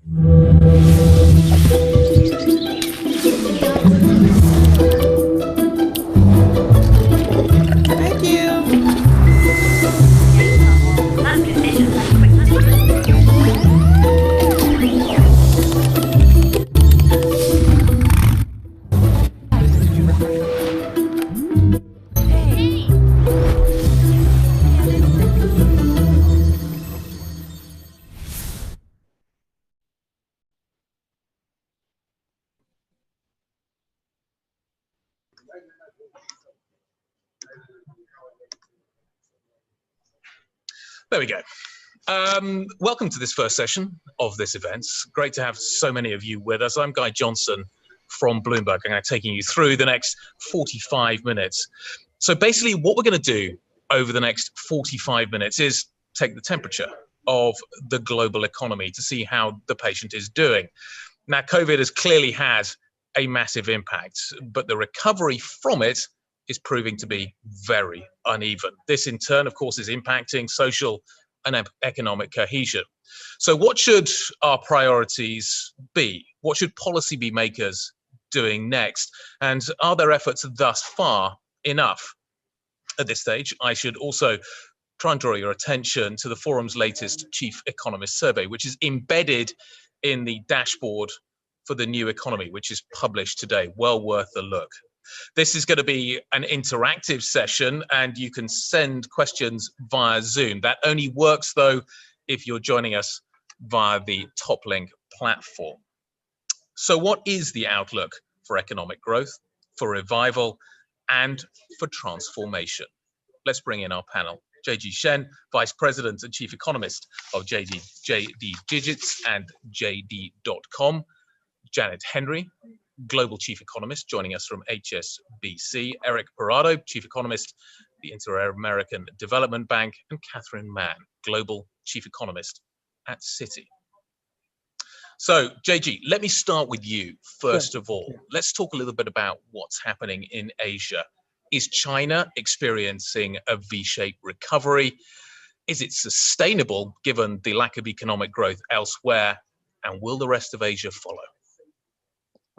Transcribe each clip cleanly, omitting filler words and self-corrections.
Thank you. There we go. Welcome to this first session of this event. Great to have so many of you with us. I'm Guy Johnson from Bloomberg, and I'm taking you through the next 45 minutes. So basically what we're going to do over the next 45 minutes is take the temperature of the global economy to see how the patient is doing. Now, COVID has clearly had a massive impact, but the recovery from it is proving to be very uneven. This in turn, of course, is impacting social and economic cohesion. So what should our priorities be? What should policy makers doing next? And are their efforts thus far enough? At this stage, I should also try and draw your attention to the forum's latest Chief Economist survey, which is embedded in the dashboard for the new economy, which is published today. Well worth a look. This is going to be an interactive session, and you can send questions via Zoom. That only works, though, if you're joining us via the TopLink platform. So what is the outlook for economic growth, for revival, and for transformation? Let's bring in our panel. JD Shen, Vice President and Chief Economist of JD Digits and JD.com. Janet Henry, Global Chief Economist, joining us from HSBC. Eric Parado, Chief Economist, the Inter-American Development Bank, and Catherine Mann, Global Chief Economist at Citi. So, JG, let me start with you first of all. Let's talk a little bit about what's happening in Asia. Is China experiencing a V-shaped recovery? Is it sustainable given the lack of economic growth elsewhere? And will the rest of Asia follow?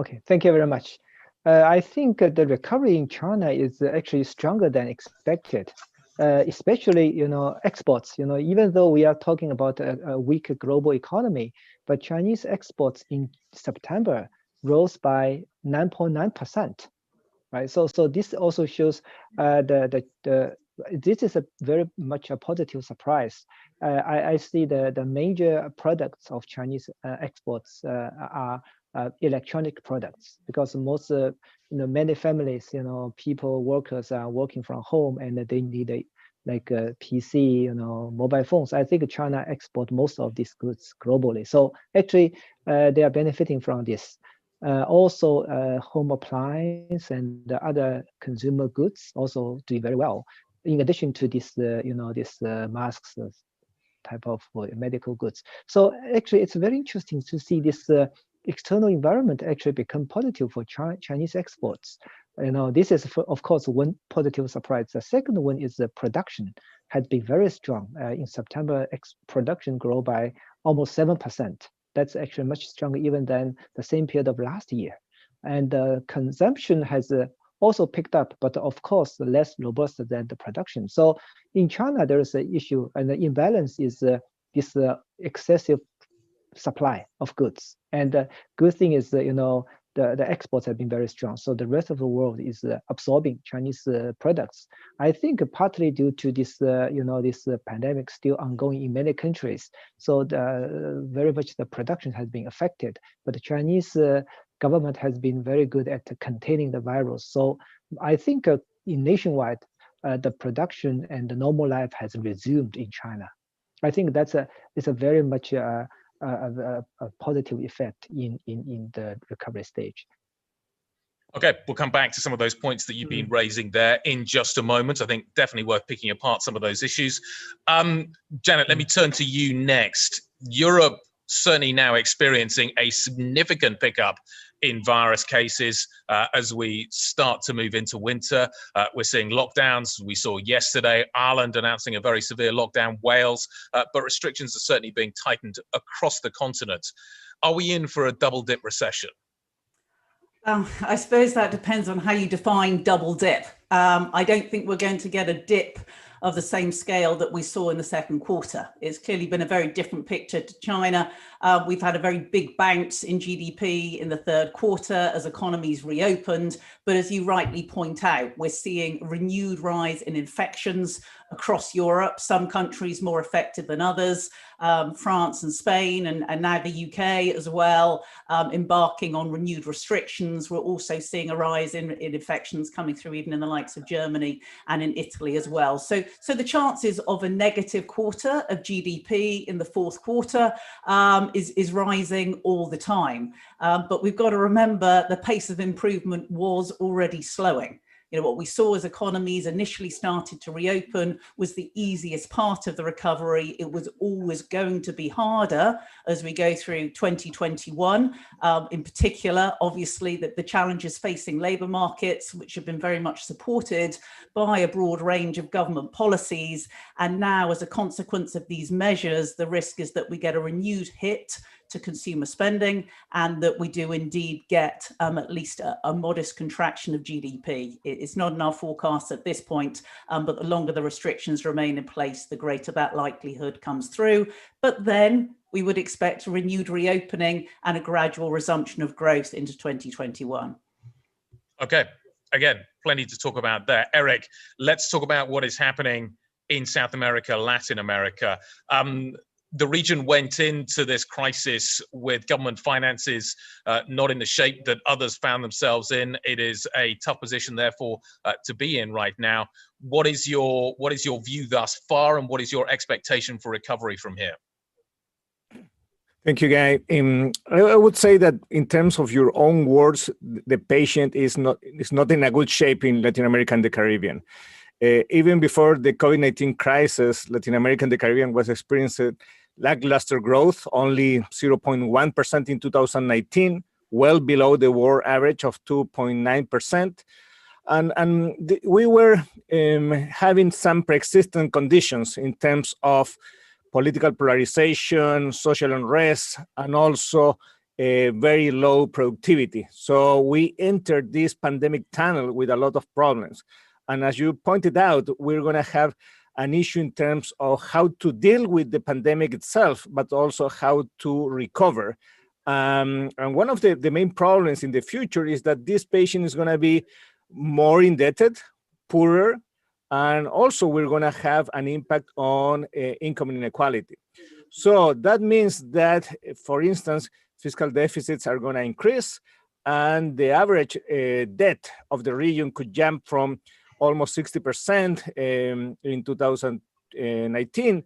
Okay, thank you very much. I think the recovery in China is actually stronger than expected, especially, exports. Even though we are talking about a weak global economy, but Chinese exports in September rose by 9.9%, right? So this also shows this is a very much a positive surprise. I see the major products of Chinese exports are electronic products, because most many families, people, workers are working from home, and they need a PC, mobile phones. I think China export most of these goods globally. So actually, they are benefiting from this. Also, home appliance and the other consumer goods also doing very well. In addition to this, masks type of medical goods. So actually, it's very interesting to see this external environment actually become positive for Chinese exports. This is, of course, one positive surprise. The second one is the production had been very strong. In September, production grew by almost 7%. That's actually much stronger even than the same period of last year. And consumption has also picked up, but of course, less robust than the production. So in China, there is an issue, and the imbalance is this excessive supply of goods. And the good thing is, the exports have been very strong. So the rest of the world is absorbing Chinese products. I think partly due to this, this pandemic still ongoing in many countries. So very much the production has been affected, but the Chinese government has been very good at containing the virus. So I think in nationwide, the production and the normal life has resumed in China. I think it's a very much a positive effect in the recovery stage. Okay, we'll come back to some of those points that you've been raising there in just a moment. I think definitely worth picking apart some of those issues. Janet, let me turn to you next. Europe certainly now experiencing a significant pickup in virus cases as we start to move into winter. We're seeing lockdowns. We saw yesterday Ireland announcing a very severe lockdown, Wales, but restrictions are certainly being tightened across the continent. Are we in for a double dip recession? I suppose that depends on how you define double dip. I don't think we're going to get a dip of the same scale that we saw in the second quarter. It's clearly been a very different picture to China. We've had a very big bounce in GDP in the third quarter as economies reopened. But as you rightly point out, we're seeing a renewed rise in infections across Europe, some countries more affected than others, France and Spain, and now the UK as well, embarking on renewed restrictions. We're also seeing a rise in infections coming through even in the likes of Germany and in Italy as well. So the chances of a negative quarter of GDP in the fourth quarter is rising all the time. But we've got to remember the pace of improvement was already slowing. What we saw as economies initially started to reopen was the easiest part of the recovery. It was always going to be harder as we go through 2021. In particular, obviously, the challenges facing labour markets, which have been very much supported by a broad range of government policies. And now, as a consequence of these measures, the risk is that we get a renewed hit to consumer spending, and that we do indeed get at least a modest contraction of GDP. It's not in our forecast at this point, but the longer the restrictions remain in place, the greater that likelihood comes through. But then we would expect a renewed reopening and a gradual resumption of growth into 2021. Okay, again, plenty to talk about there. Eric, let's talk about what is happening in South America, Latin America. The region went into this crisis with government finances not in the shape that others found themselves in. It is a tough position, therefore, to be in right now. What is your view thus far, and what is your expectation for recovery from here? Thank you, Guy. I would say that in terms of your own words, the patient is not in a good shape in Latin America and the Caribbean. Even before the COVID-19 crisis, Latin America and the Caribbean was experiencing lackluster growth, only 0.1% in 2019, well below the world average of 2.9%. And we were having some pre-existing conditions in terms of political polarization, social unrest, and also very low productivity. So we entered this pandemic tunnel with a lot of problems. And as you pointed out, we're going to have an issue in terms of how to deal with the pandemic itself, but also how to recover. And one of the main problems in the future is that this patient is going to be more indebted, poorer, and also we're going to have an impact on income inequality. So that means that, for instance, fiscal deficits are going to increase, and the average debt of the region could jump from almost 60% in 2019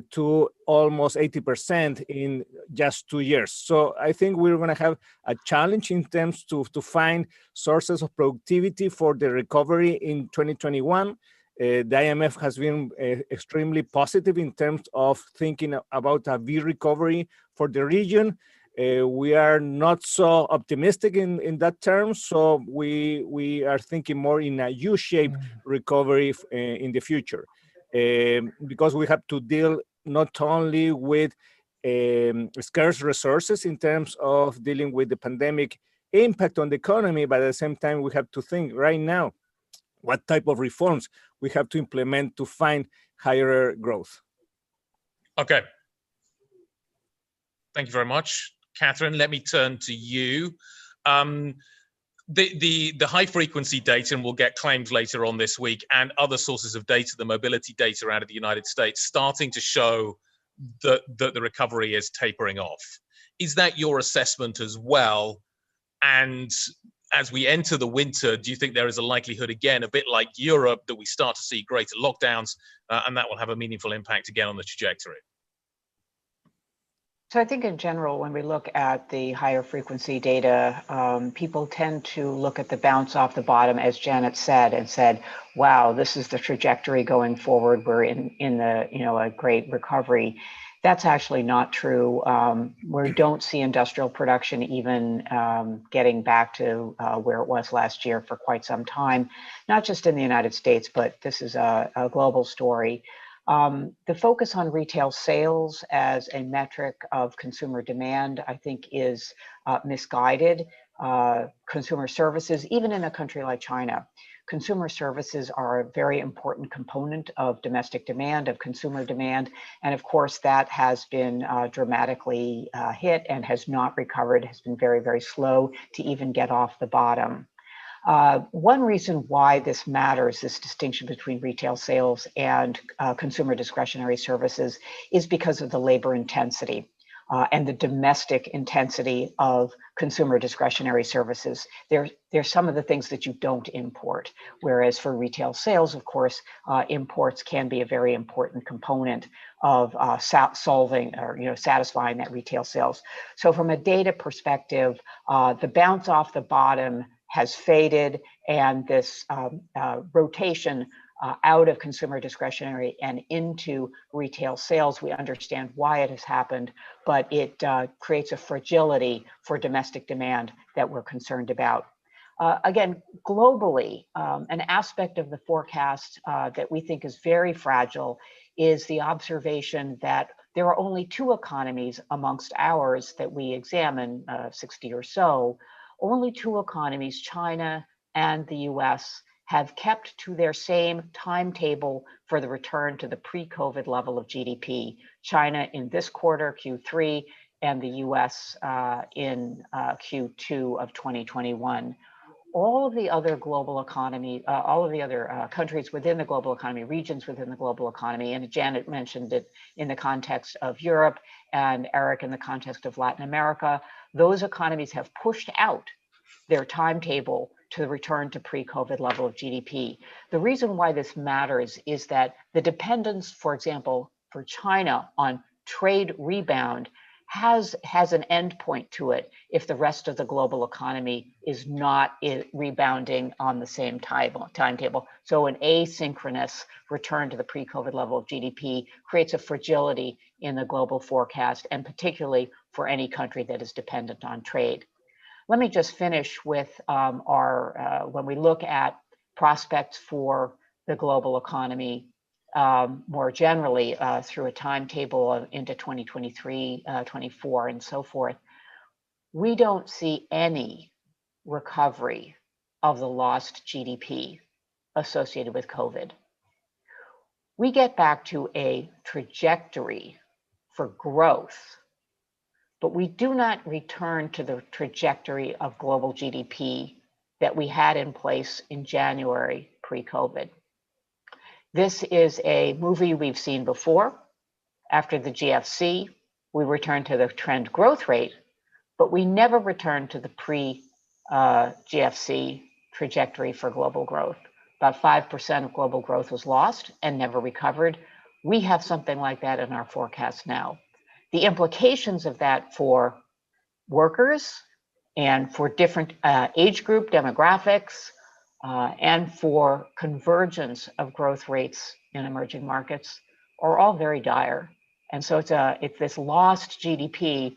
to almost 80% in just 2 years. So I think we're going to have a challenge in terms to find sources of productivity for the recovery in 2021. The IMF has been extremely positive in terms of thinking about a V recovery for the region. We are not so optimistic in that term, so we are thinking more in a U-shaped recovery in the future, because we have to deal not only with scarce resources in terms of dealing with the pandemic impact on the economy, but at the same time we have to think right now what type of reforms we have to implement to find higher growth. Okay. Thank you very much. Catherine, let me turn to you. The high frequency data, and we'll get claims later on this week, and other sources of data, the mobility data out of the United States, starting to show that the recovery is tapering off. Is that your assessment as well? And as we enter the winter, do you think there is a likelihood, again, a bit like Europe, that we start to see greater lockdowns, and that will have a meaningful impact again on the trajectory? So I think in general, when we look at the higher frequency data, people tend to look at the bounce off the bottom, as Janet said, and said, wow, this is the trajectory going forward. We're in the, a great recovery. That's actually not true. We don't see industrial production even getting back to where it was last year for quite some time, not just in the United States, but this is a global story. The focus on retail sales as a metric of consumer demand, I think, is misguided. Consumer services, even in a country like China, consumer services are a very important component of domestic demand, of consumer demand. And of course, that has been dramatically hit and has not recovered, has been very, very slow to even get off the bottom. One reason why this matters, this distinction between retail sales and consumer discretionary services, is because of the labor intensity and the domestic intensity of consumer discretionary services. There's some of the things that you don't import, whereas for retail sales, of course, imports can be a very important component of solving or satisfying that retail sales. So from a data perspective, the bounce off the bottom has faded, and this rotation out of consumer discretionary and into retail sales, we understand why it has happened, but it creates a fragility for domestic demand that we're concerned about. Again, globally, an aspect of the forecast that we think is very fragile is the observation that there are only two economies amongst ours that we examine, 60 or so. Only two economies, China and the US, have kept to their same timetable for the return to the pre-COVID level of GDP. China in this quarter, Q3, and the US in Q2 of 2021. All of the other global economy, all of the other countries within the global economy, regions within the global economy, and Janet mentioned it in the context of Europe, and Eric in the context of Latin America, those economies have pushed out their timetable to the return to pre-COVID level of GDP. The reason why this matters is that the dependence, for example, for China on trade rebound has an end point to it if the rest of the global economy is not rebounding on the same timetable. So an asynchronous return to the pre-COVID level of GDP creates a fragility in the global forecast, and particularly for any country that is dependent on trade. Let me just finish with when we look at prospects for the global economy more generally through a timetable into 2023, 24, and so forth, we don't see any recovery of the lost GDP associated with COVID. We get back to a trajectory for growth, but we do not return to the trajectory of global GDP that we had in place in January pre-COVID. This is a movie we've seen before. After the GFC, we returned to the trend growth rate, but we never returned to the pre-GFC trajectory for global growth. About 5% of global growth was lost and never recovered. We have something like that in our forecast now. The implications of that for workers and for different age group demographics and for convergence of growth rates in emerging markets are all very dire. And so it's this lost GDP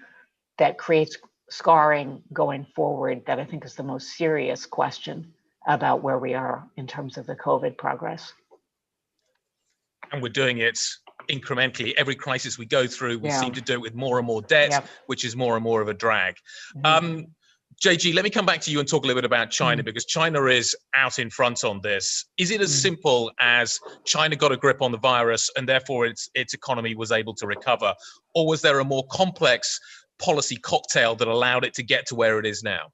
that creates scarring going forward that I think is the most serious question about where we are in terms of the COVID progress. And we're doing it incrementally. Every crisis we go through, we seem to do it with more and more debt, which is more and more of a drag. JG, let me come back to you and talk a little bit about China, because China is out in front on this. Is it as simple as China got a grip on the virus and therefore its economy was able to recover? Or was there a more complex policy cocktail that allowed it to get to where it is now?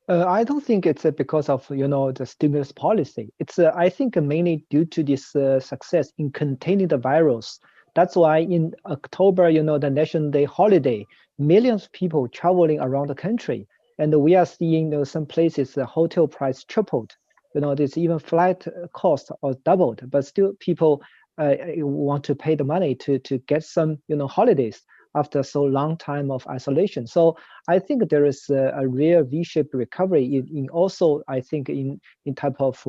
I don't think it's because of the stimulus policy. It's I think mainly due to this success in containing the virus. That's why in October, the National Day holiday, millions of people traveling around the country, and we are seeing some places the hotel price tripled. There's even flight cost or doubled, but still people want to pay the money to get some holidays after so long time of isolation. So I think there is a real V-shaped recovery in also, I think, in type of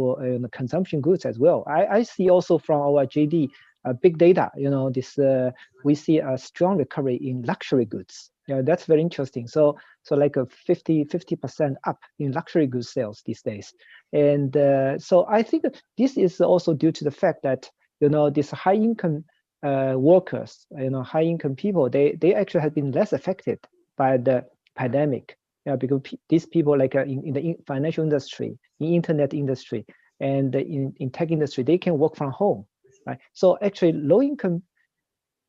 consumption goods as well. I see also from our JD big data, we see a strong recovery in luxury goods. That's very interesting. So like a 50% up in luxury goods sales these days. And so I think this is also due to the fact that, this high income workers, high income people, they actually have been less affected by the pandemic, because these people like in the financial industry, in internet industry, and in tech industry, they can work from home, right? So actually low income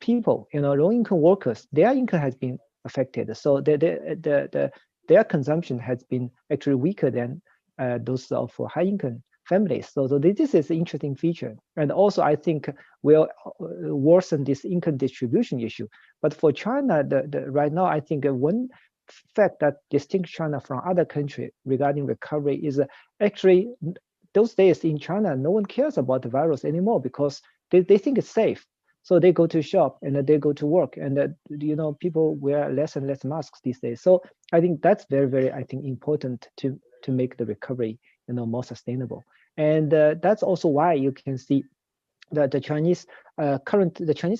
people, low income workers, their income has been affected. So their consumption has been actually weaker than those of high income families. So this is an interesting feature. And also I think will worsen this income distribution issue. But for China, right now, I think one fact that distinguishes China from other countries regarding recovery is actually those days in China, no one cares about the virus anymore because they think it's safe. So they go to shop and they go to work, and people wear less and less masks these days. So I think that's very, very, I think, important to make the recovery more sustainable. And that's also why you can see that the Chinese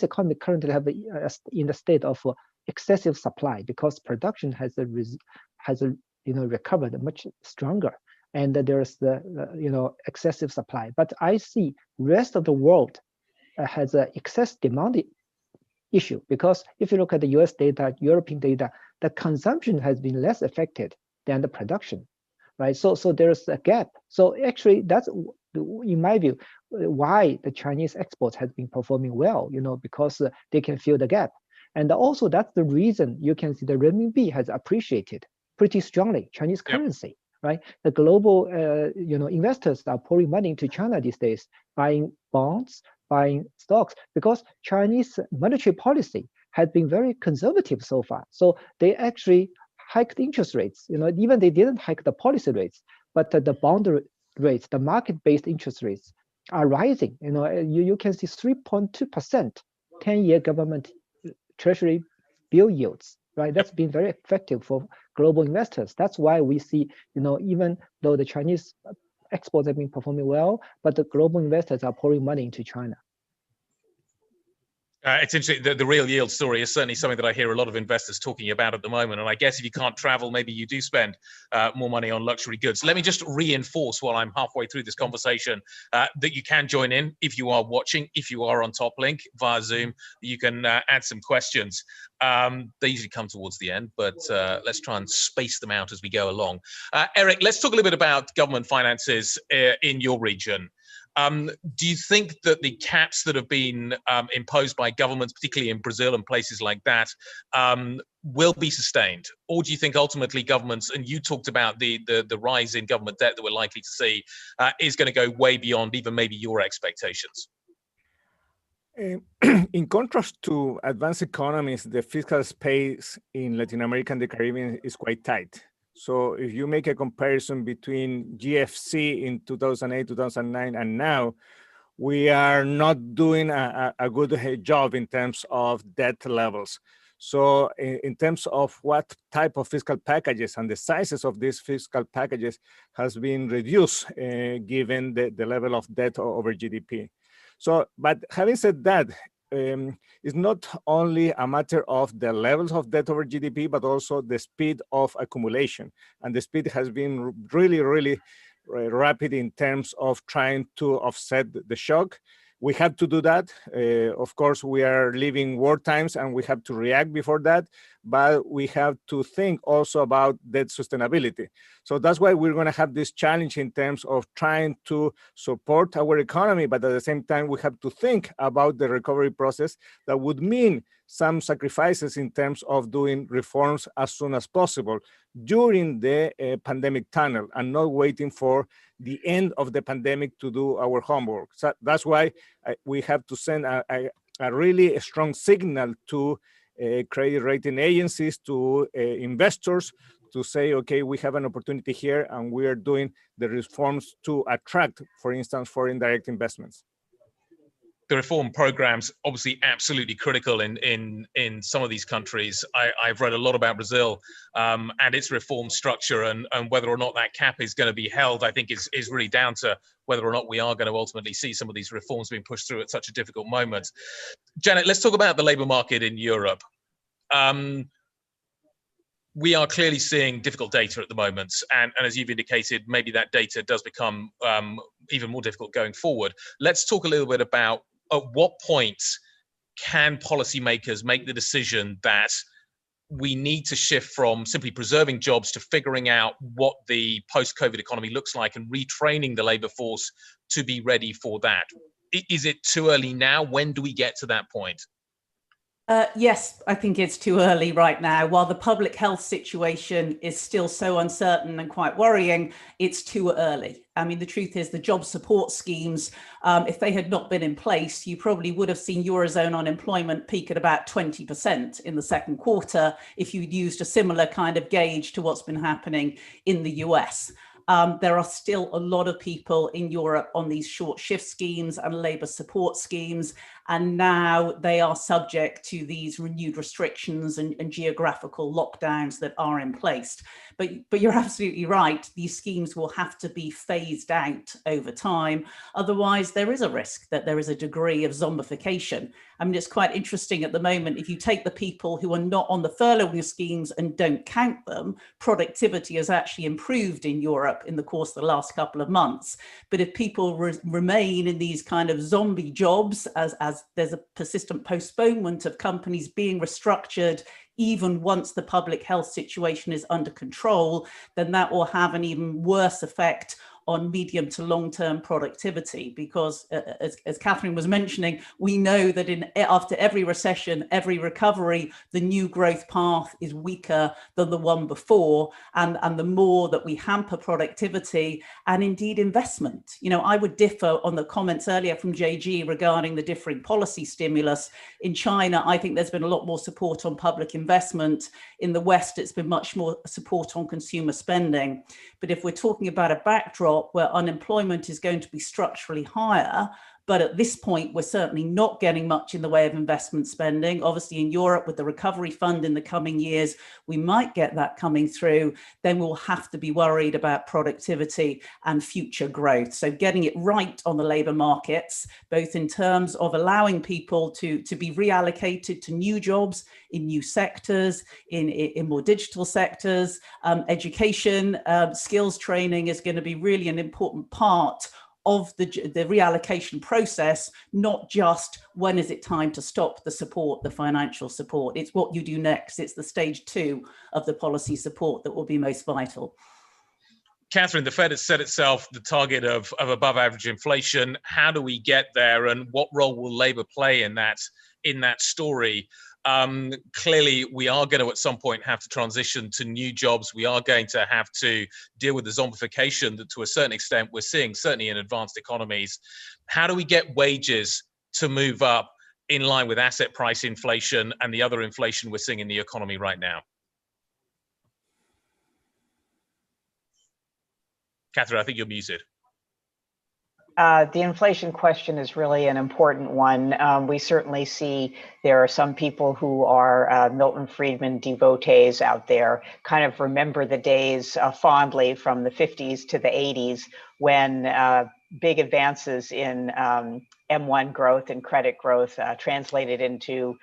economy currently have in the state of excessive supply because production has recovered much stronger, and there's the excessive supply. But I see rest of the world has an excess demand issue, because if you look at the US data, European data, the consumption has been less affected than the production, right? So there's a gap. So actually that's, in my view, why the Chinese exports has been performing well, because they can fill the gap. And also that's the reason you can see the renminbi has appreciated pretty strongly, Chinese currency, right? The global investors are pouring money into China these days, buying bonds, buying stocks, because Chinese monetary policy has been very conservative so far. So they actually hiked interest rates. Even they didn't hike the policy rates, but the bond rates, the market-based interest rates are rising. You can see 3.2% 10-year government treasury bill yields, right? That's been very effective for global investors. That's why we see, even though the Chinese exports have been performing well, but the global investors are pouring money into China. It's interesting. The real yield story is certainly something that I hear a lot of investors talking about at the moment. And I guess if you can't travel, maybe you do spend more money on luxury goods. Let me just reinforce while I'm halfway through this conversation that you can join in if you are watching, if you are on TopLink via Zoom. You can add some questions. They usually come towards the end, but let's try and space them out as we go along. Eric, let's talk a little bit about government finances in your region. Do you think that the caps that have been imposed by governments, particularly in Brazil and places like that, will be sustained? Or do you think ultimately governments, and you talked about the rise in government debt that we're likely to see, is going to go way beyond even maybe your expectations? In contrast to advanced economies, the fiscal space in Latin America and the Caribbean is quite tight. So if you make a comparison between GFC in 2008, 2009, and now, we are not doing a good job in terms of debt levels. So in terms of what type of fiscal packages and the sizes of these fiscal packages has been reduced given the level of debt over GDP. So, but having said that, it's not only a matter of the levels of debt over GDP, but also the speed of accumulation. And the speed has been really, really rapid in terms of trying to offset the shock. We have to do that. Of course, we are living war times and we have to react before that. but we have to think also about debt sustainability. So that's why we're going to have this challenge in terms of trying to support our economy, but at the same time, we have to think about the recovery process that would mean some sacrifices in terms of doing reforms as soon as possible during the pandemic tunnel and not waiting for the end of the pandemic to do our homework. So that's why we have to send a really strong signal to credit rating agencies, to investors, to say, okay, we have an opportunity here and we are doing the reforms to attract, for instance, foreign direct investments. The reform programs obviously absolutely critical in some of these countries. I've read a lot about Brazil and its reform structure, and whether or not that cap is going to be held, I think is really down to whether or not we are going to ultimately see some of these reforms being pushed through at such a difficult moment. Janet, let's talk about the labour market in Europe. We are clearly seeing difficult data at the moment, and as you've indicated, maybe that data does become even more difficult going forward. Let's talk a little bit about at what point can policymakers make the decision that we need to shift from simply preserving jobs to figuring out what the post-COVID economy looks like and retraining the labour force to be ready for that? Is it too early now? When do we get to that point? Yes, I think it's too early right now. While the public health situation is still so uncertain and quite worrying, it's too early. I mean, the truth is the job support schemes, if they had not been in place, you probably would have seen Eurozone unemployment peak at about 20% in the second quarter if you'd used a similar kind of gauge to what's been happening in the US. There are still a lot of people in Europe on these short shift schemes and labour support schemes, and now they are subject to these renewed restrictions and geographical lockdowns that are in place. But you're absolutely right, these schemes will have to be phased out over time. Otherwise, there is a risk that there is a degree of zombification. I mean, it's quite interesting at the moment, if you take the people who are not on the furlough schemes and don't count them, productivity has actually improved in Europe in the course of the last couple of months. But if people remain in these kind of zombie jobs, as there's a persistent postponement of companies being restructured, even once the public health situation is under control, then that will have an even worse effect on medium to long-term productivity, because as Catherine was mentioning, we know that after every recession, every recovery, the new growth path is weaker than the one before, and the more that we hamper productivity and indeed investment. You know, I would differ on the comments earlier from JG regarding the differing policy stimulus. In China, I think there's been a lot more support on public investment. In the West, it's been much more support on consumer spending. But if we're talking about a backdrop where unemployment is going to be structurally higher, but at this point, we're certainly not getting much in the way of investment spending. Obviously, in Europe, with the recovery fund in the coming years, we might get that coming through. Then we'll have to be worried about productivity and future growth. So getting it right on the labour markets, both in terms of allowing people to be reallocated to new jobs in new sectors, in more digital sectors, education, skills training is going to be really an important part of the reallocation process, not just when is it time to stop the support, the financial support. It's what you do next. It's the stage 2 of the policy support that will be most vital. Catherine, the Fed has set itself the target of above average inflation. How do we get there, and what role will Labour play in that story? Clearly, we are going to at some point have to transition to new jobs. We are going to have to deal with the zombification that to a certain extent we're seeing, certainly in advanced economies. How do we get wages to move up in line with asset price inflation and the other inflation we're seeing in the economy right now? Catherine, I think you're muted. The inflation question is really an important one. We certainly see there are some people who are Milton Friedman devotees out there, kind of remember the days fondly from the 50s to the 80s when big advances in M1 growth and credit growth translated into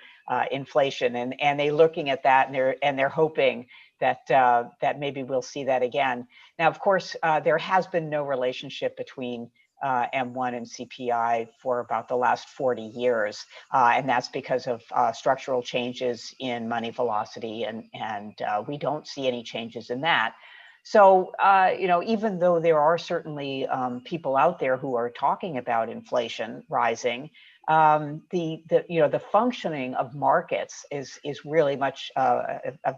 inflation. And they're looking at that and they're hoping that that maybe we'll see that again. Now, of course, there has been no relationship between M1 and CPI for about the last 40 years. And that's because of structural changes in money velocity, and we don't see any changes in that. So, even though there are certainly people out there who are talking about inflation rising, the functioning of markets is really much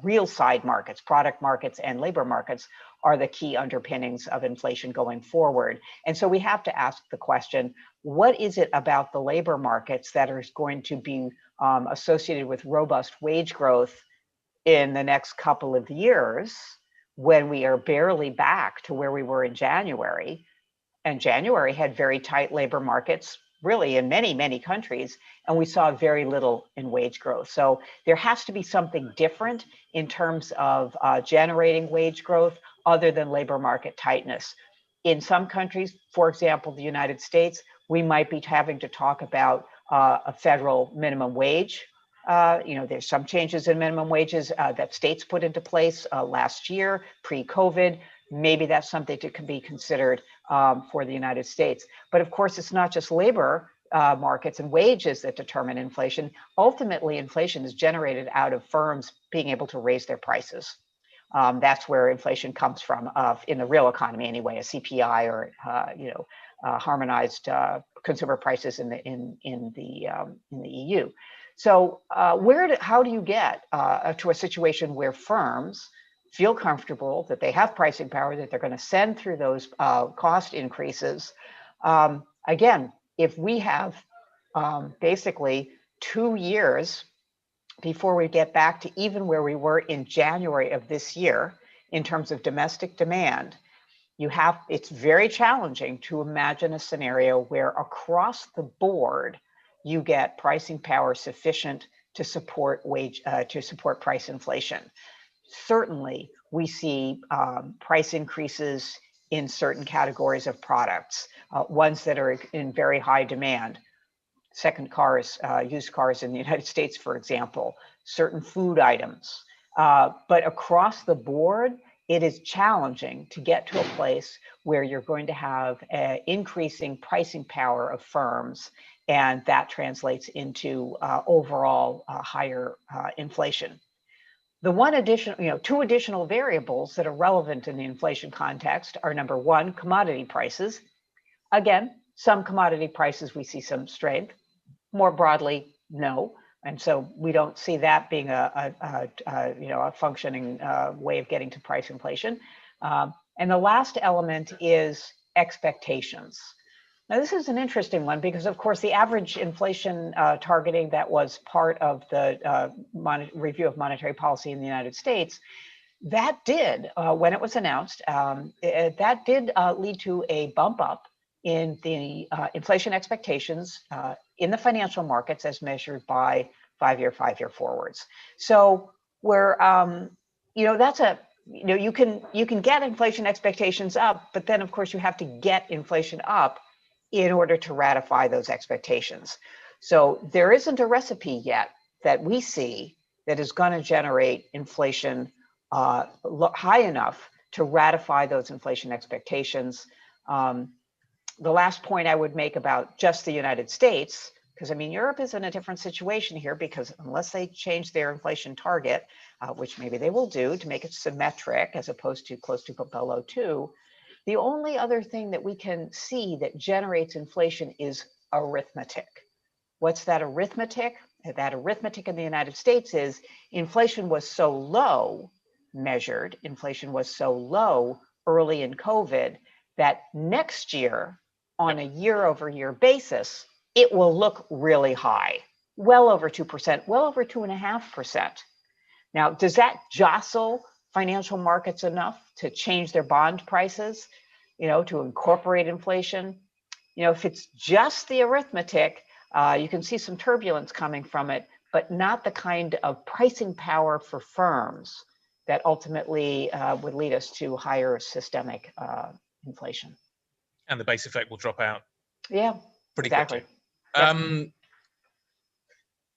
real side markets, product markets and labor markets are the key underpinnings of inflation going forward. And so we have to ask the question, what is it about the labor markets that is going to be associated with robust wage growth in the next couple of years when we are barely back to where we were in January? And January had very tight labor markets, really in many, many countries, and we saw very little in wage growth. So there has to be something different in terms of generating wage growth other than labor market tightness. In some countries, for example, the United States, we might be having to talk about a federal minimum wage. There's some changes in minimum wages that states put into place last year, pre-COVID. Maybe that's something that can be considered for the United States. But of course, it's not just labor markets and wages that determine inflation. Ultimately, inflation is generated out of firms being able to raise their prices. That's where inflation comes from in the real economy anyway, a CPI or harmonized consumer prices in the EU. So how do you get to a situation where firms feel comfortable that they have pricing power, that they're going to send through those cost increases? Again, if we have basically 2 years before we get back to even where we were in January of this year in terms of domestic demand, it's very challenging to imagine a scenario where across the board you get pricing power sufficient to support price inflation. Certainly, we see price increases in certain categories of products, ones that are in very high demand. Second cars, used cars in the United States, for example, certain food items. But across the board, it is challenging to get to a place where you're going to have increasing pricing power of firms, and that translates into overall higher inflation. The two additional variables that are relevant in the inflation context are, number one, commodity prices. Again, some commodity prices we see some strength. More broadly, no. And so we don't see that being a functioning way of getting to price inflation. And the last element is expectations. Now, this is an interesting one because, of course, the average inflation targeting that was part of the review of monetary policy in the United States, that did, when it was announced, that did lead to a bump up in the inflation expectations in the financial markets as measured by five-year forwards. So we're, that's you can get inflation expectations up, but then of course you have to get inflation up in order to ratify those expectations. So there isn't a recipe yet that we see that is going to generate inflation high enough to ratify those inflation expectations. The last point I would make about just the United States, because I mean, Europe is in a different situation here because unless they change their inflation target, which maybe they will do to make it symmetric as opposed to close to below 2, the only other thing that we can see that generates inflation is arithmetic. What's that arithmetic? That arithmetic in the United States is inflation was so low, inflation was so low early in COVID that next year, on a year-over-year basis, it will look really high, well over 2%, well over 2.5%. Now, does that jostle financial markets enough to change their bond prices, to incorporate inflation? If it's just the arithmetic, you can see some turbulence coming from it, but not the kind of pricing power for firms that ultimately would lead us to higher systemic inflation. And the base effect will drop out. Yeah, pretty exactly. Quickly.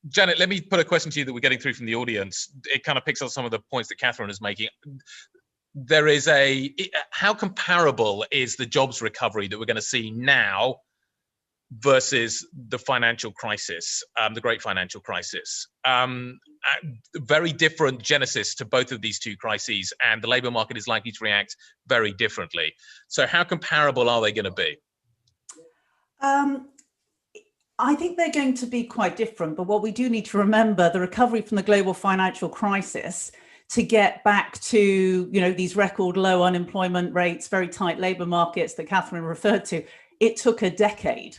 Janet, let me put a question to you that we're getting through from the audience. It kind of picks up some of the points that Catherine is making. there is how comparable is the jobs recovery that we're going to see now versus the financial crisis, the great financial crisis? Very different genesis to both of these two crises, and the labor market is likely to react very differently. So how comparable are they going to be? I think they're going to be quite different, but what we do need to remember, the recovery from the global financial crisis to get back to, these record low unemployment rates, very tight labor markets that Catherine referred to, it took a decade.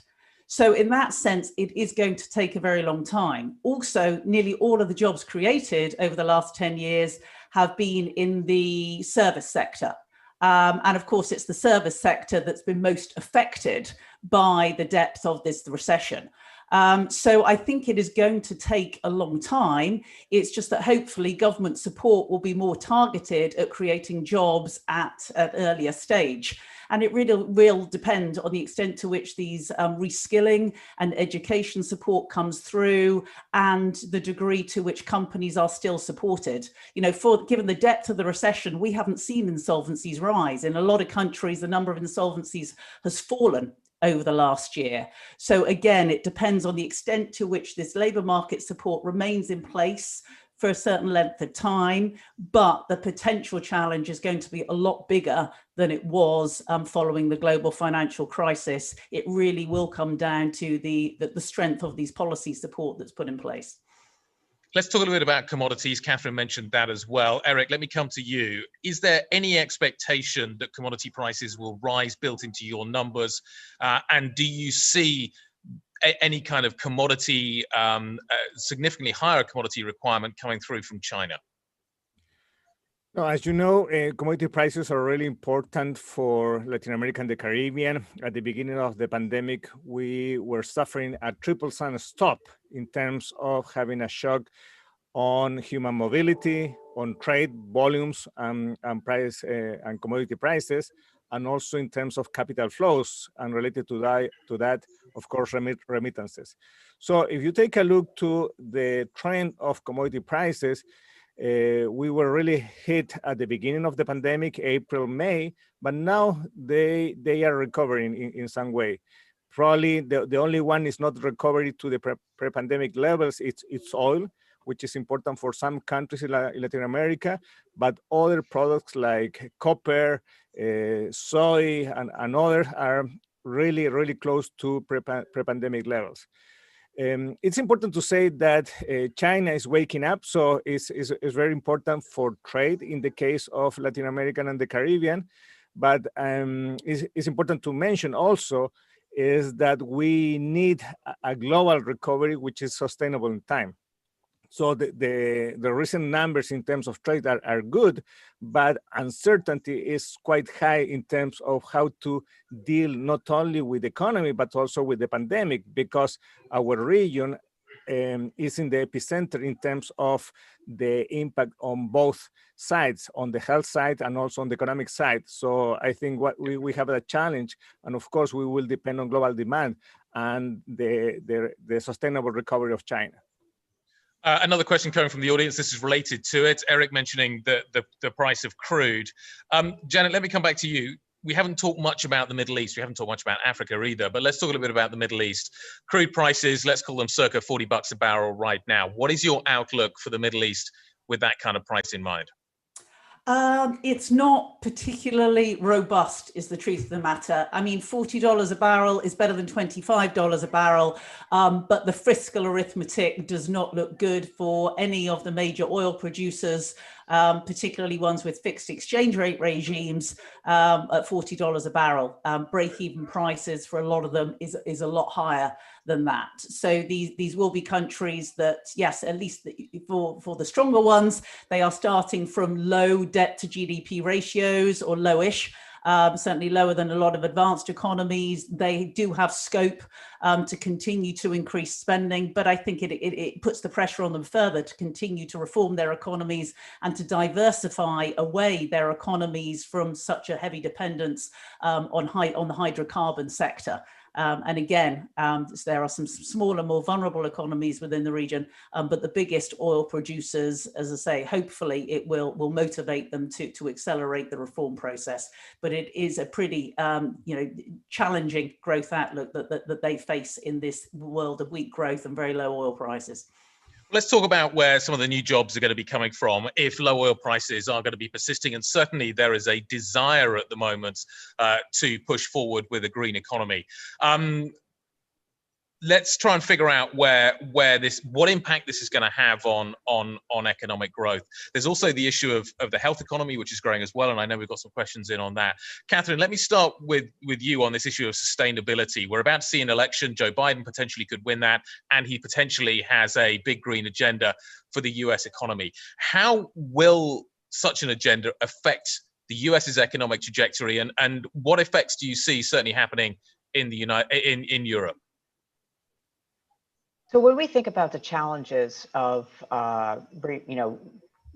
So in that sense, it is going to take a very long time. Also, nearly all of the jobs created over the last 10 years have been in the service sector. And of course, it's the service sector that's been most affected by the depth of this recession. So I think it is going to take a long time. It's just that hopefully government support will be more targeted at creating jobs at an earlier stage. And it really will depend on the extent to which these reskilling and education support comes through, and the degree to which companies are still supported. Given the depth of the recession, we haven't seen insolvencies rise. In a lot of countries, the number of insolvencies has fallen over the last year. So again, it depends on the extent to which this labour market support remains in place for a certain length of time, but the potential challenge is going to be a lot bigger than it was following the global financial crisis. It really will come down to the strength of these policy support that's put in place. Let's talk a little bit about commodities. Catherine mentioned that as well. Eric, let me come to you. Is there any expectation that commodity prices will rise built into your numbers? And do you see any kind of commodity, significantly higher commodity requirement coming through from China? No, as you know, commodity prices are really important for Latin America and the Caribbean. At the beginning of the pandemic, we were suffering a triple sum stop in terms of having a shock on human mobility, on trade volumes, and price and commodity prices, and also in terms of capital flows, and related to that, of course, remittances. So if you take a look to the trend of commodity prices, we were really hit at the beginning of the pandemic, April, May, but now they are recovering in some way. Probably the only one is not recovery to the pre-pandemic levels, it's oil, which is important for some countries in Latin America, but other products like copper, soy, and others are really, really close to pre-pandemic levels. It's important to say that China is waking up, so it's very important for trade in the case of Latin America and the Caribbean. But it's important to mention also is that we need a global recovery which is sustainable in time. So the recent numbers in terms of trade are good, but uncertainty is quite high in terms of how to deal not only with the economy, but also with the pandemic, because our region is in the epicenter in terms of the impact on both sides, on the health side and also on the economic side. So I think what we have a challenge, and of course we will depend on global demand and the sustainable recovery of China. Another question coming from the audience. This is related to it. Eric mentioning the price of crude. Janet, let me come back to you. We haven't talked much about the Middle East. We haven't talked much about Africa either, but let's talk a little bit about the Middle East. Crude prices, let's call them circa $40 a barrel right now. What is your outlook for the Middle East with that kind of price in mind? It's not particularly robust, is the truth of the matter. I mean, $40 a barrel is better than $25 a barrel, but the fiscal arithmetic does not look good for any of the major oil producers, particularly ones with fixed exchange rate regimes at $40 a barrel. Break-even prices for a lot of them is a lot higher than that. So these will be countries that, yes, at least for the stronger ones, they are starting from low debt to GDP ratios, or lowish, certainly lower than a lot of advanced economies. They do have scope to continue to increase spending, but I think it puts the pressure on them further to continue to reform their economies and to diversify away their economies from such a heavy dependence on the hydrocarbon sector. And again, there are some smaller, more vulnerable economies within the region, but the biggest oil producers, as I say, hopefully it will motivate them to accelerate the reform process. But it is a pretty challenging growth outlook that they face in this world of weak growth and very low oil prices. Let's talk about where some of the new jobs are going to be coming from if low oil prices are going to be persisting. And certainly there is a desire at the moment to push forward with a green economy. Let's try and figure out what impact this is going to have on economic growth. There's also the issue of the health economy, which is growing as well, and I know we've got some questions in on that. Catherine, let me start with you on this issue of sustainability. We're about to see an election. Joe Biden potentially could win that, and he potentially has a big green agenda for the US economy. How will such an agenda affect the US's economic trajectory, and what effects do you see certainly happening in Europe? So when we think about the challenges of,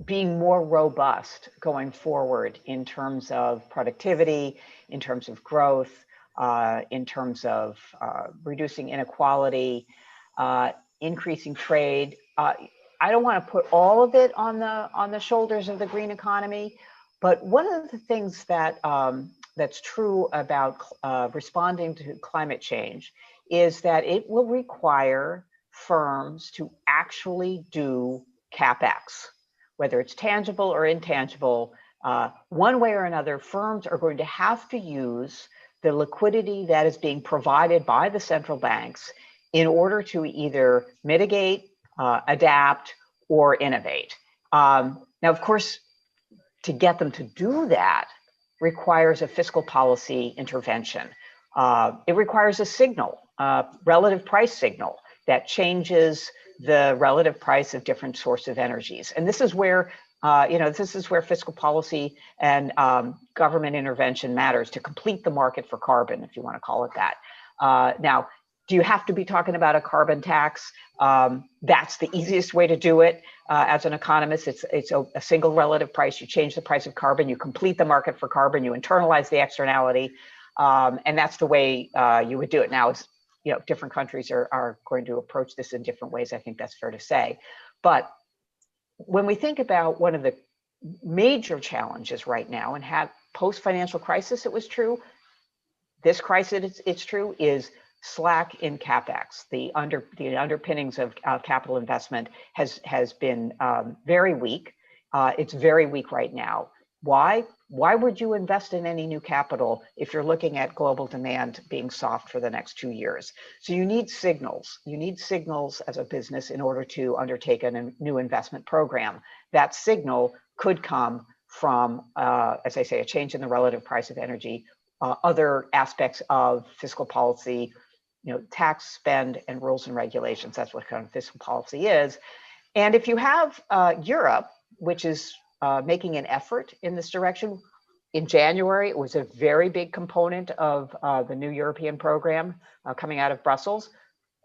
being more robust going forward in terms of productivity, in terms of growth, in terms of reducing inequality, increasing trade, I don't want to put all of it on the shoulders of the green economy, but one of the things that that's true about responding to climate change is that it will require firms to actually do CapEx, whether it's tangible or intangible. One way or another, firms are going to have to use the liquidity that is being provided by the central banks in order to either mitigate, adapt, or innovate. Now, of course, to get them to do that requires a fiscal policy intervention. It requires a signal, relative price signal, that changes the relative price of different sources of energies. And this is where, fiscal policy and government intervention matters to complete the market for carbon, if you want to call it that. Now, do you have to be talking about a carbon tax? That's the easiest way to do it. As an economist, it's a single relative price. You change the price of carbon, you complete the market for carbon, you internalize the externality, and that's the way you would do it. Now, different countries are going to approach this in different ways. I think that's fair to say. But when we think about one of the major challenges right now, and post-financial crisis, it was true, this crisis, it's true, is slack in CapEx. The underpinnings of capital investment has been very weak. It's very weak right now. Why? Why would you invest in any new capital if you're looking at global demand being soft for the next 2 years? So you need signals. You need signals as a business in order to undertake a new investment program. That signal could come from, as I say, a change in the relative price of energy, other aspects of fiscal policy, tax, spend, and rules and regulations. That's what kind of fiscal policy is. And if you have Europe, which is making an effort in this direction. In January, it was a very big component of the new European program coming out of Brussels.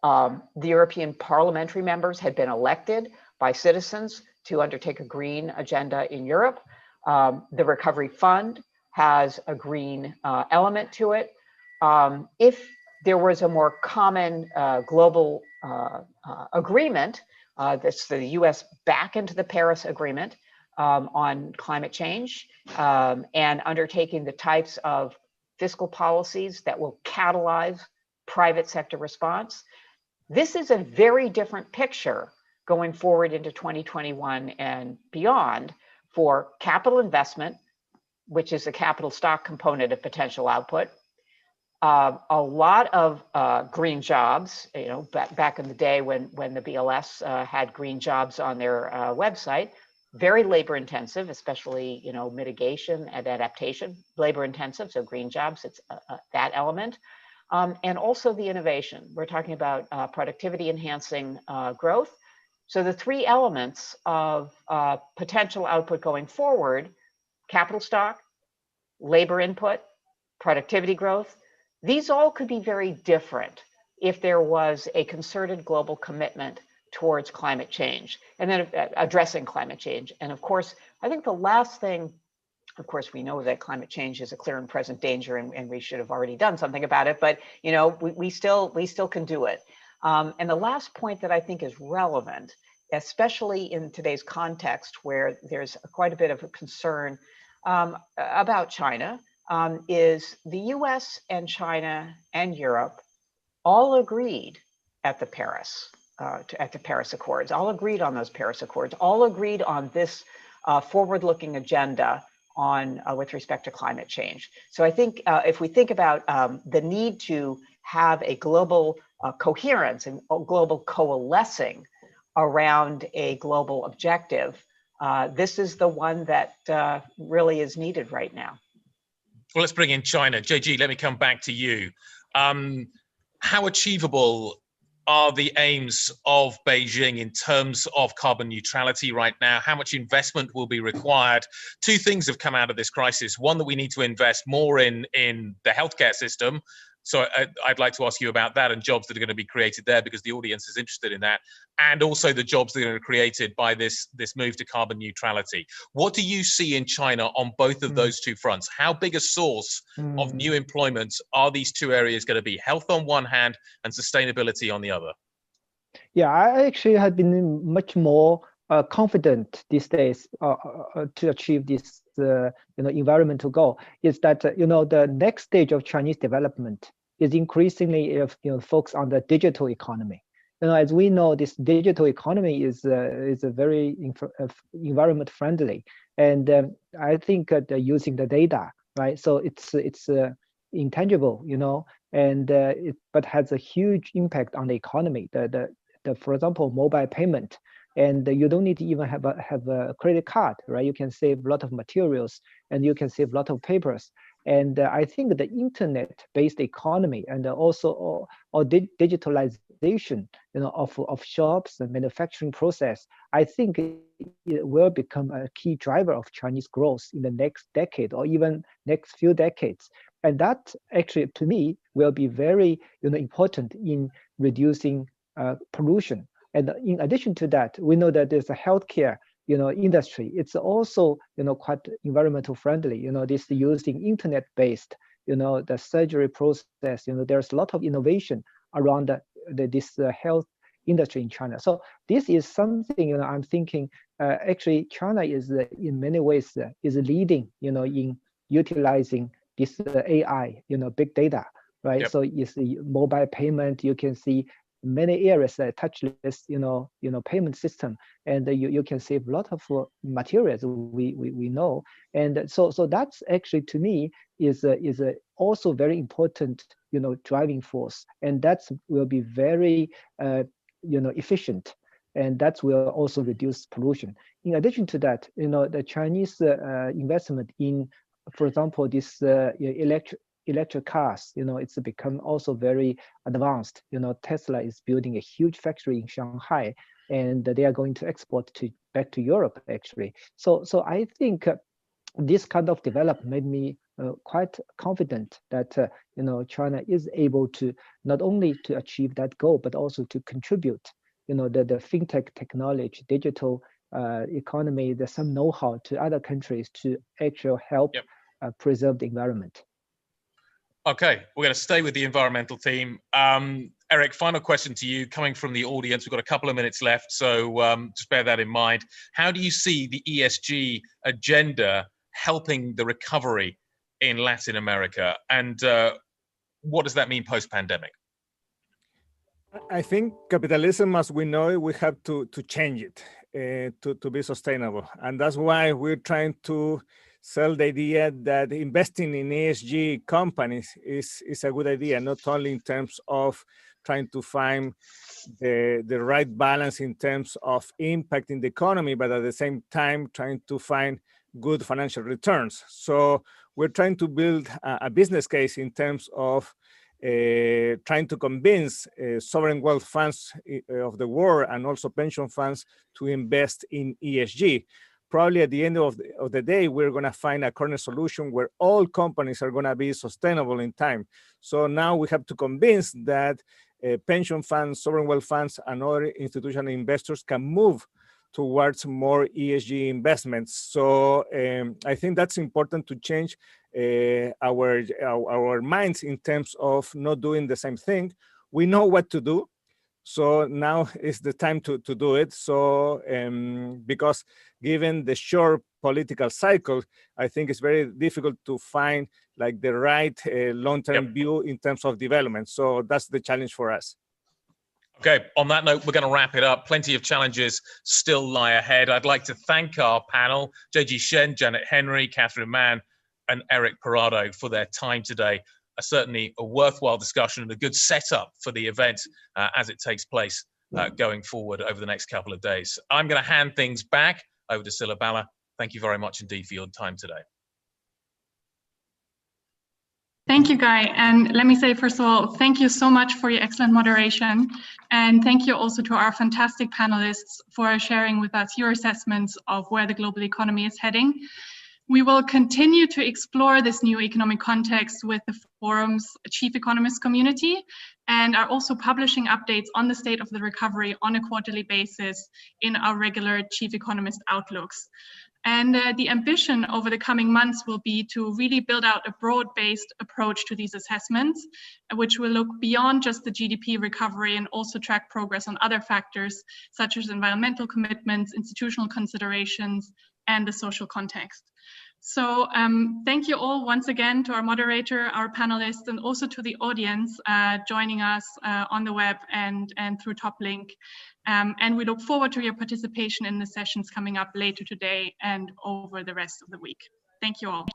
The European parliamentary members had been elected by citizens to undertake a green agenda in Europe. The Recovery Fund has a green element to it. If there was a more common global agreement, that's the US back into the Paris Agreement, on climate change and undertaking the types of fiscal policies that will catalyze private sector response. This is a very different picture going forward into 2021 and beyond for capital investment, which is the capital stock component of potential output. A lot of green jobs, back in the day when the BLS had green jobs on their website. Very labor intensive, especially mitigation and adaptation, labor intensive. So green jobs, it's that element, and also the innovation. We're talking about productivity enhancing growth. So the three elements of potential output going forward: capital stock, labor input, productivity growth. These all could be very different if there was a concerted global commitment towards climate change and then addressing climate change. And of course, I think the last thing Of course, we know that climate change is a clear and present danger, and we should have already done something about it. But you know, we still can do it. And the last point that I think is relevant, especially in today's context, where there's quite a bit of a concern about China, is the U.S. and China and Europe all agreed at the Paris Accords, all agreed on those Paris Accords, all agreed on this forward-looking agenda on with respect to climate change. So I think if we think about the need to have a global coherence and global coalescing around a global objective, this is the one that really is needed right now. Well, let's bring in China. JG, let me come back to you. How achievable are the aims of Beijing in terms of carbon neutrality right now? How much investment will be required? Two things have come out of this crisis. One, that we need to invest more in the healthcare system. So I'd like to ask you about that and jobs that are going to be created there, because the audience is interested in that. And also the jobs that are created by this move to carbon neutrality. What do you see in China on both of those two fronts? How big a source of new employment are these two areas going to be? Health on one hand and sustainability on the other. Yeah, I actually have been much more confident these days to achieve this environmental goal. Is that the next stage of Chinese development is increasingly focused on the digital economy. As we know, this digital economy is a very environment friendly, and I think using the data, right? So it's intangible, and but has a huge impact on the economy. The for example, mobile payment, and you don't need to even have a credit card, right? You can save a lot of materials, and you can save a lot of papers. And I think the internet-based economy and also digitalization, of shops and manufacturing process, I think it will become a key driver of Chinese growth in the next decade or even next few decades. And that actually, to me, will be very important in reducing pollution. And in addition to that, we know that there's a healthcare industry. It's also quite environmental friendly. This using internet-based the surgery process. There's a lot of innovation around this health industry in China. So this is something I'm thinking. Actually, China is in many ways is leading in utilizing this AI, big data, right? Yep. So it's the mobile payment. You can see many areas that touchless, payment system, and you can save a lot of materials. We know, and so that's actually, to me, is also very important, driving force, and that will be very efficient, and that will also reduce pollution. In addition to that, the Chinese investment in, for example, this electric cars, it's become also very advanced. Tesla is building a huge factory in Shanghai, and they are going to export back to Europe, actually. So I think this kind of development made me quite confident that China is able to not only to achieve that goal, but also to contribute, the fintech technology, digital economy, there's some know-how to other countries to actually help preserve the environment. Okay, we're going to stay with the environmental theme. Eric, final question to you, coming from the audience. We've got a couple of minutes left, so just bear that in mind. How do you see the ESG agenda helping the recovery in Latin America, and what does that mean post-pandemic? I think capitalism, as we know it, we have to change it to be sustainable, and that's why we're trying to sell the idea that investing in ESG companies is a good idea, not only in terms of trying to find the right balance in terms of impact in the economy, but at the same time trying to find good financial returns. So we're trying to build a business case in terms of trying to convince sovereign wealth funds of the world and also pension funds to invest in ESG. Probably at the end of the day, we're going to find a corner solution where all companies are going to be sustainable in time. So now we have to convince that pension funds, sovereign wealth funds, and other institutional investors can move towards more ESG investments. So I think that's important to change our minds in terms of not doing the same thing. We know what to do, so now is the time to do it. So because given the short political cycle, I think it's very difficult to find like the right long-term view in terms of development. So that's the challenge for us. Okay, on that note, we're going to wrap it up. Plenty of challenges still lie ahead. I'd like to thank our panel, JG Shen, Janet Henry, Catherine Mann, and Eric Parado for their time today. Certainly a worthwhile discussion and a good setup for the event as it takes place going forward over the next couple of days. I'm going to hand things back over to Scilla Balla. Thank you very much indeed for your time today. Thank you, Guy. And let me say, first of all, thank you so much for your excellent moderation. And thank you also to our fantastic panelists for sharing with us your assessments of where the global economy is heading. We will continue to explore this new economic context with the forum's chief economist community, and are also publishing updates on the state of the recovery on a quarterly basis in our regular chief economist outlooks. And the ambition over the coming months will be to really build out a broad-based approach to these assessments, which will look beyond just the GDP recovery and also track progress on other factors, such as environmental commitments, institutional considerations, and the social context. So thank you all once again to our moderator, our panelists, and also to the audience joining us on the web and through TopLink. And we look forward to your participation in the sessions coming up later today and over the rest of the week. Thank you all.